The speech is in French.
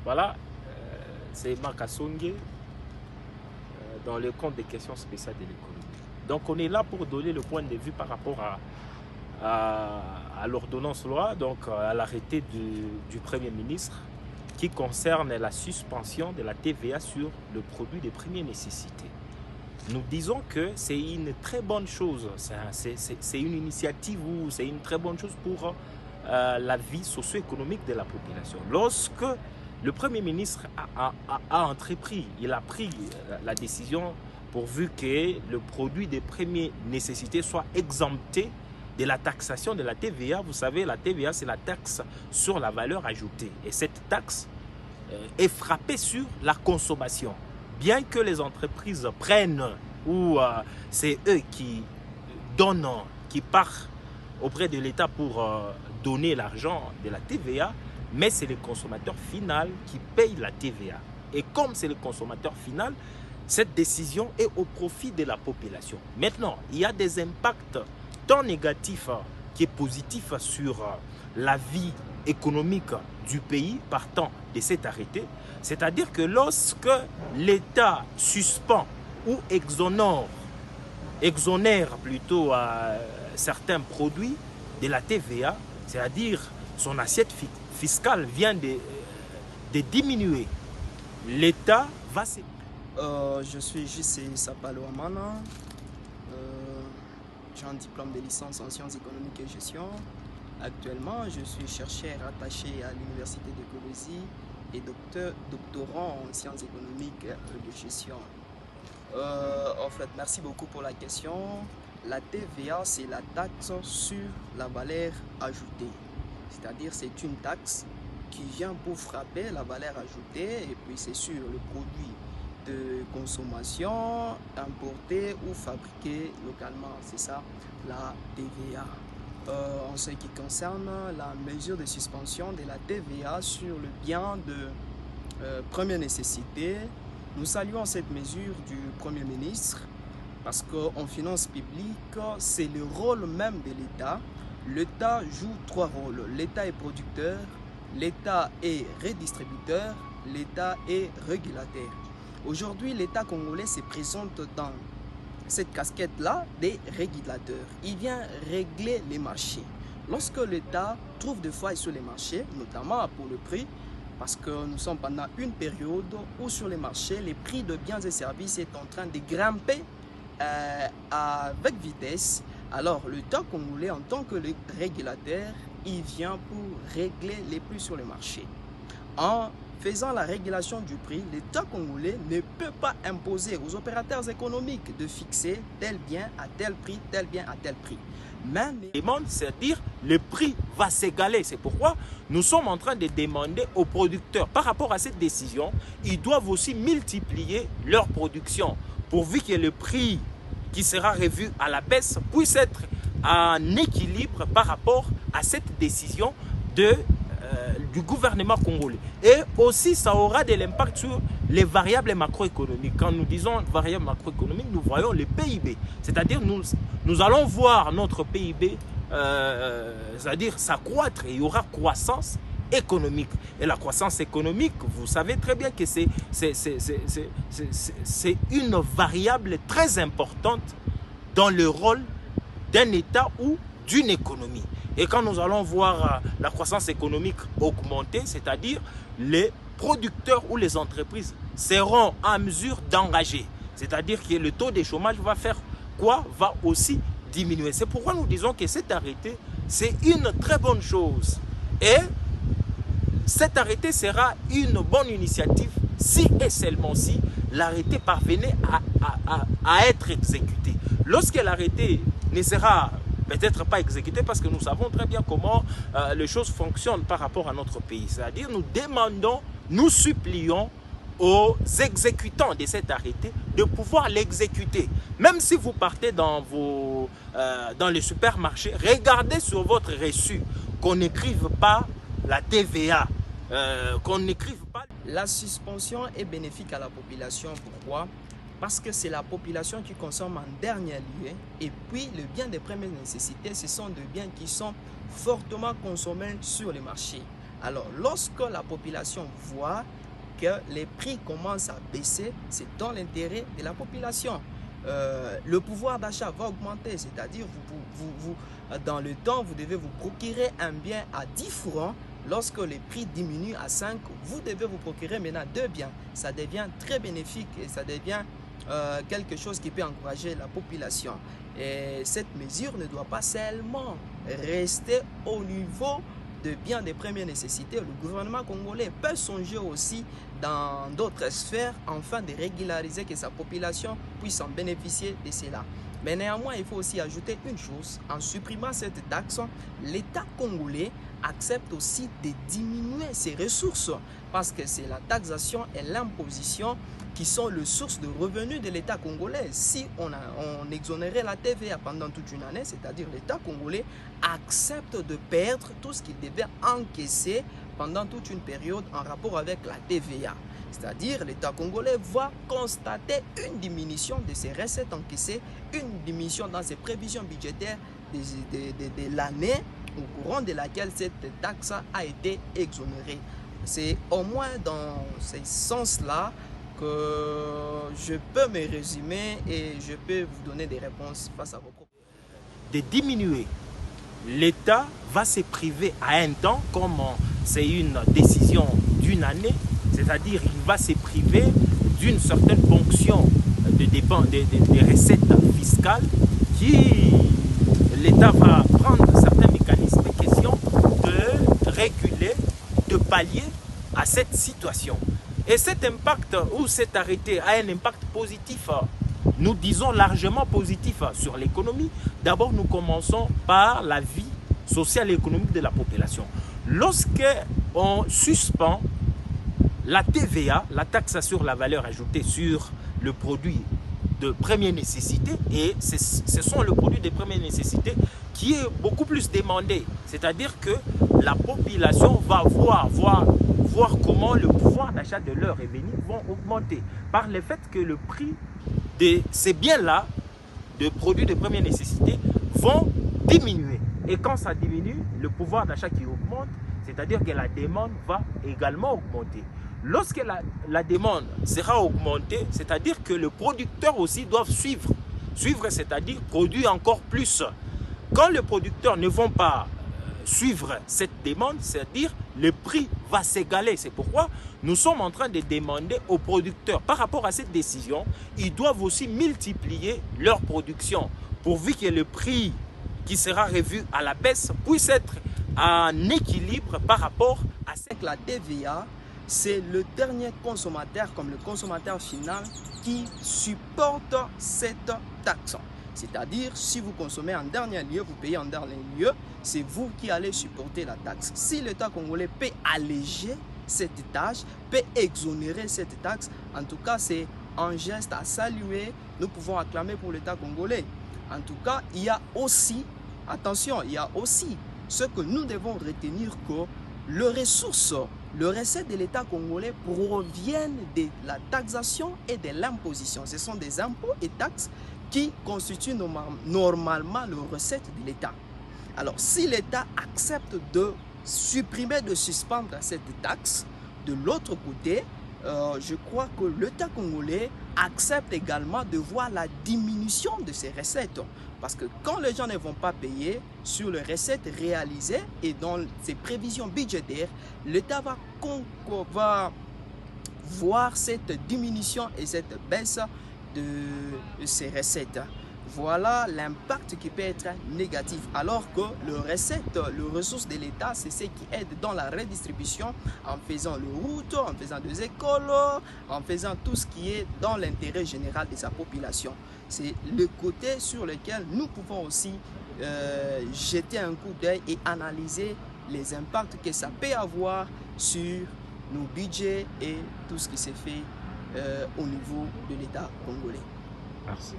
Voilà, c'est Marc Assongue dans le compte des questions spéciales de l'économie. Donc on est là pour donner le point de vue par rapport à l'ordonnance loi, donc à l'arrêté du Premier ministre qui concerne la suspension de la TVA sur le produit de première nécessité. Nous disons que c'est une très bonne chose, c'est une initiative ou c'est une très bonne chose pour la vie socio-économique de la population. Lorsque le Premier ministre a entrepris, il a pris la décision pourvu que le produit de première nécessité soit exempté de la taxation de la TVA. Vous savez, la TVA, c'est la taxe sur la valeur ajoutée. Et cette taxe est frappée sur la consommation. Bien que les entreprises prennent, ou c'est eux qui donnent, qui partent auprès de l'État pour donner l'argent de la TVA, mais c'est le consommateur final qui paye la TVA. Et comme c'est le consommateur final, cette décision est au profit de la population. Maintenant, il y a des impacts tant négatifs que positifs sur la vie économique du pays partant de cet arrêté. C'est-à-dire que lorsque l'État suspend ou exonère plutôt certains produits de la TVA, c'est-à-dire son assiette fiscale vient de diminuer, l'État va se... Je suis JC Sapalo Amana. J'ai un diplôme de licence en sciences économiques et gestion. Actuellement, je suis chercheur attaché à l'Université de Colosie et doctorant en sciences économiques et de gestion. En fait, merci beaucoup pour la question. La TVA, c'est la taxe sur la valeur ajoutée. C'est-à-dire, c'est une taxe qui vient pour frapper la valeur ajoutée et puis c'est sur le produit de consommation importé ou fabriqué localement. C'est ça, la TVA. En ce qui concerne la mesure de suspension de la TVA sur le bien de première nécessité, nous saluons cette mesure du Premier ministre parce qu'en finance publique, c'est le rôle même de l'État. L'État joue trois rôles. L'État est producteur, l'État est redistributeur, l'État est régulateur. Aujourd'hui, l'État congolais se présente dans cette casquette-là des régulateurs. Il vient régler les marchés. Lorsque l'État trouve des failles sur les marchés, notamment pour le prix, parce que nous sommes pendant une période où sur les marchés, les prix de biens et services est en train de grimper avec vitesse. Alors, l'État congolais, en tant que régulateur, il vient pour régler les prix sur les marchés. En faisant la régulation du prix, l'État congolais ne peut pas imposer aux opérateurs économiques de fixer tel bien à tel prix, tel bien à tel prix. Mais c'est-à-dire le prix va s'égaler. C'est pourquoi nous sommes en train de demander aux producteurs, par rapport à cette décision, ils doivent aussi multiplier leur production pourvu que le prix qui sera revu à la baisse puisse être en équilibre par rapport à cette décision du gouvernement congolais. Et aussi, ça aura de l'impact sur les variables macroéconomiques. Quand nous disons variables macroéconomiques, nous voyons le PIB. C'est-à-dire, nous allons voir notre PIB, c'est-à-dire s'accroître et il y aura croissance économique. Et la croissance économique, vous savez très bien que c'est une variable très importante dans le rôle d'un État ou d'une économie. Et quand nous allons voir la croissance économique augmenter, c'est-à-dire les producteurs ou les entreprises seront en mesure d'engager. C'est-à-dire que le taux de chômage va faire quoi? Va aussi diminuer. C'est pourquoi nous disons que cet arrêté, c'est une très bonne chose. Et cet arrêté sera une bonne initiative si et seulement si l'arrêté parvenait à être exécuté. Lorsque l'arrêté ne sera peut-être pas exécuté, parce que nous savons très bien comment les choses fonctionnent par rapport à notre pays. C'est-à-dire nous demandons, nous supplions aux exécutants de cet arrêté de pouvoir l'exécuter. Même si vous partez dans les supermarchés, regardez sur votre reçu qu'on n'écrive pas la TVA, qu'on n'écrive pas... La suspension est bénéfique à la population. Pourquoi? Parce que c'est la population qui consomme en dernier lieu. Et puis, les biens de première nécessité, ce sont des biens qui sont fortement consommés sur les marchés. Alors, lorsque la population voit que les prix commencent à baisser, c'est dans l'intérêt de la population. Le pouvoir d'achat va augmenter, c'est-à-dire dans le temps, vous devez vous procurer un bien à 10 francs. Lorsque les prix diminuent à 5, vous devez vous procurer maintenant 2 biens. Ça devient très bénéfique et ça devient quelque chose qui peut encourager la population. Et cette mesure ne doit pas seulement rester au niveau de biens de première nécessité. Le gouvernement congolais peut songer aussi dans d'autres sphères afin de régulariser que sa population puisse en bénéficier de cela. Mais néanmoins, il faut aussi ajouter une chose. En supprimant cette taxe, l'État congolais accepte aussi de diminuer ses ressources parce que c'est la taxation et l'imposition qui sont les sources de revenus de l'État congolais. Si on exonérait la TVA pendant toute une année, c'est-à-dire l'État congolais accepte de perdre tout ce qu'il devait encaisser pendant toute une période en rapport avec la TVA. C'est-à-dire l'État congolais va constater une diminution de ses recettes encaissées, une diminution dans ses prévisions budgétaires de l'année au courant de laquelle cette taxe a été exonérée. C'est au moins dans ce sens-là que je peux me résumer et je peux vous donner des réponses face à vos propos. De diminuer, l'État va se priver à un temps, comme c'est une décision d'une année, c'est-à-dire il va se priver d'une certaine ponction des recettes fiscales qui l'État va prendre certains mécanismes de question de réguler, de pallier à cette situation. Et cet impact ou cet arrêté a un impact positif, nous disons largement positif sur l'économie. D'abord, nous commençons par la vie sociale et économique de la population. Lorsqu'on suspend la TVA, la taxe sur la valeur ajoutée sur le produit de première nécessité, et ce sont le produit de première nécessité qui est beaucoup plus demandé. C'est-à-dire que la population va voir comment le pouvoir d'achat de leurs revenus vont augmenter par le fait que le prix de ces biens-là, de produits de première nécessité, vont diminuer. Et quand ça diminue, le pouvoir d'achat qui augmente, c'est-à-dire que la demande va également augmenter. Lorsque la demande sera augmentée, c'est-à-dire que le producteur aussi doit suivre. Suivre, c'est-à-dire produire encore plus. Quand les producteurs ne vont pas suivre cette demande, c'est-à-dire le prix va s'égaler. C'est pourquoi nous sommes en train de demander aux producteurs, par rapport à cette décision, ils doivent aussi multiplier leur production pourvu que le prix qui sera revu à la baisse puisse être en équilibre par rapport à cette... La TVA, c'est le dernier consommateur, comme le consommateur final, qui supporte cette taxe. C'est-à-dire, si vous consommez en dernier lieu, vous payez en dernier lieu, c'est vous qui allez supporter la taxe. Si l'État congolais peut alléger cette tâche, peut exonérer cette taxe, en tout cas, c'est un geste à saluer. Nous pouvons acclamer pour l'État congolais. En tout cas, il y a aussi, attention, il y a aussi ce que nous devons retenir que les ressources, les recettes de l'État congolais proviennent de la taxation et de l'imposition. Ce sont des impôts et taxes qui constituent normalement les recettes de l'État. Alors, si l'État accepte de supprimer, de suspendre cette taxe, de l'autre côté, je crois que l'État congolais accepte également de voir la diminution de ses recettes. Parce que quand les gens ne vont pas payer sur les recettes réalisées et dans ses prévisions budgétaires, l'État va voir cette diminution et cette baisse de ses recettes. Voilà l'impact qui peut être négatif. Alors que les ressources de l'État, c'est ce qui aide dans la redistribution en faisant les routes, en faisant des écoles, en faisant tout ce qui est dans l'intérêt général de sa population. C'est le côté sur lequel nous pouvons aussi jeter un coup d'œil et analyser les impacts que ça peut avoir sur nos budgets et tout ce qui s'est fait au niveau de l'État congolais. Merci.